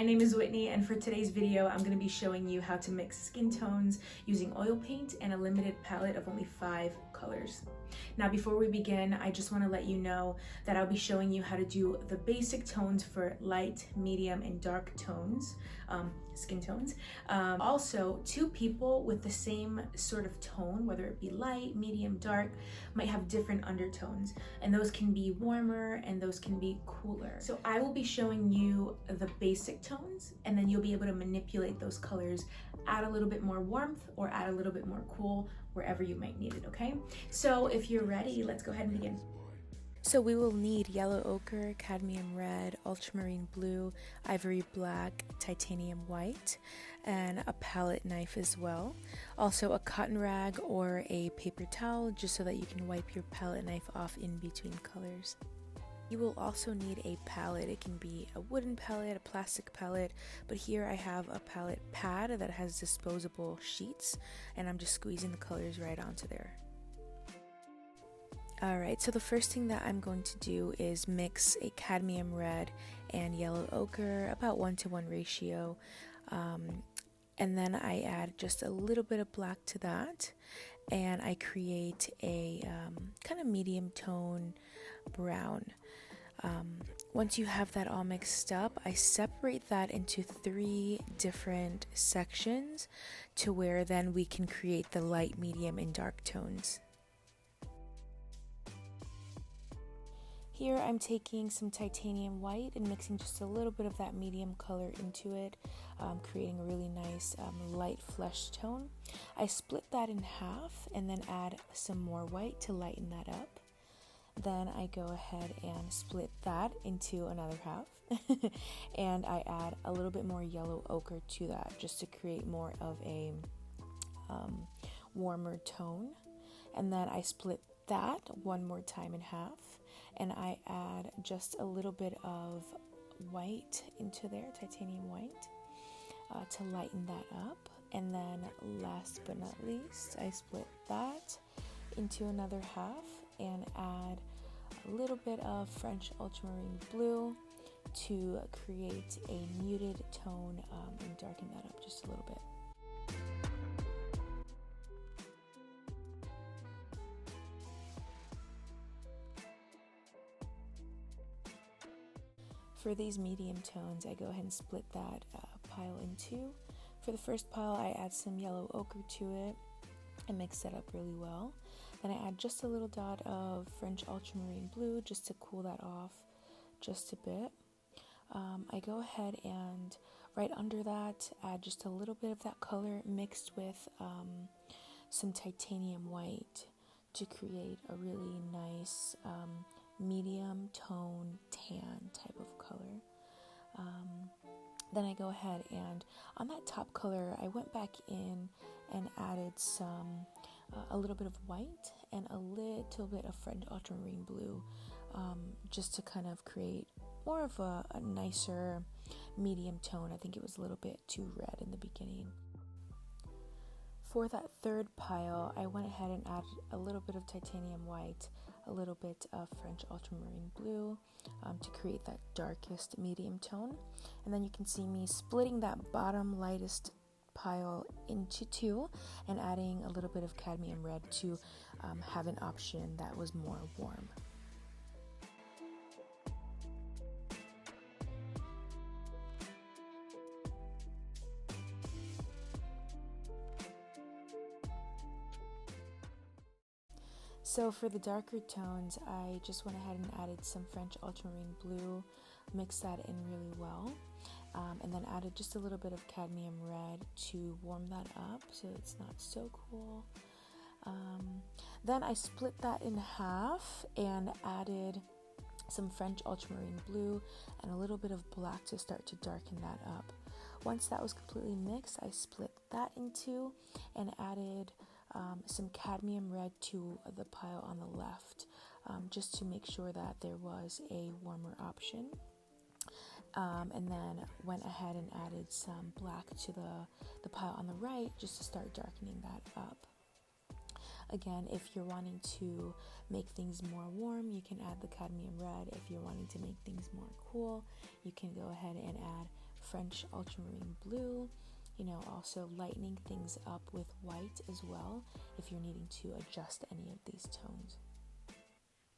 name is Whitney, and for today's video, I'm going to be showing you how to mix skin tones using oil paint and a limited palette of only 5 colors. Now, before we begin, I just want to let you know that I'll be showing you how to do the basic tones for light, medium, and dark tones, skin tones. Also, 2 people with the same sort of tone, whether it be light, medium, dark, might have different undertones, and those can be warmer and those can be cooler. So I will be showing you the basic tones, and then you'll be able to manipulate those colors, add a little bit more warmth or add a little bit more cool wherever you might need it, okay? So if you're ready, let's go ahead and begin. So we will need yellow ochre, cadmium red, ultramarine blue, ivory black, titanium white, and a palette knife as well. Also a cotton rag or a paper towel, just so that you can wipe your palette knife off in between colors. You will also need a palette. It can be a wooden palette, a plastic palette, but here I have a palette pad that has disposable sheets, and I'm just squeezing the colors right onto there. Alright, so the first thing that I'm going to do is mix a cadmium red and yellow ochre, about 1-to-1 ratio, and then I add just a little bit of black to that, and I create a kind of medium tone brown. Once you have that all mixed up, I separate that into 3 different sections to where then we can create the light, medium, and dark tones. Here I'm taking some titanium white and mixing just a little bit of that medium color into it, creating a really nice light flesh tone. I split that in half and then add some more white to lighten that up. Then I go ahead and split that into another half and I add a little bit more yellow ochre to that just to create more of a warmer tone. And then I split that one more time in half and I add just a little bit of white into there, titanium white, to lighten that up. And then last but not least, I split that into another half and add a little bit of French ultramarine blue to create a muted tone and darken that up just a little bit. For these medium tones, I go ahead and split that pile in 2. For the first pile, I add some yellow ochre to it and mix that up really well. Then I add just a little dot of French ultramarine blue just to cool that off just a bit. I go ahead and right under that add just a little bit of that color mixed with some titanium white to create a really nice medium tone tan type of color. Then I go ahead and on that top color I went back in and added a little bit of white and a little bit of French ultramarine blue, just to kind of create more of a nicer medium tone. I think it was a little bit too red in the beginning. For that third pile, I went ahead and added a little bit of titanium white, a little bit of French ultramarine blue, to create that darkest medium tone. And then you can see me splitting that bottom lightest pile into 2 and adding a little bit of cadmium red to have an option that was more warm. So for the darker tones, I just went ahead and added some French ultramarine blue, mixed that in really well, and then added just a little bit of cadmium red to warm that up so it's not so cool. Then I split that in half and added some French ultramarine blue and a little bit of black to start to darken that up. Once that was completely mixed, I split that in 2 and added some cadmium red to the pile on the left, just to make sure that there was a warmer option. And then went ahead and added some black to the pile on the right just to start darkening that up. Again, if you're wanting to make things more warm, you can add the cadmium red. If you're wanting to make things more cool, you can go ahead and add French Ultramarine Blue, you know, also lightening things up with white as well if you're needing to adjust any of these tones.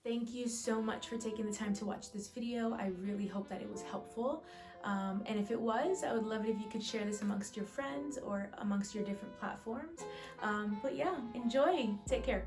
Thank you so much for taking the time to watch this video. I really hope that it was helpful. And if it was, I would love it if you could share this amongst your friends or amongst your different platforms. But yeah, enjoy. Take care.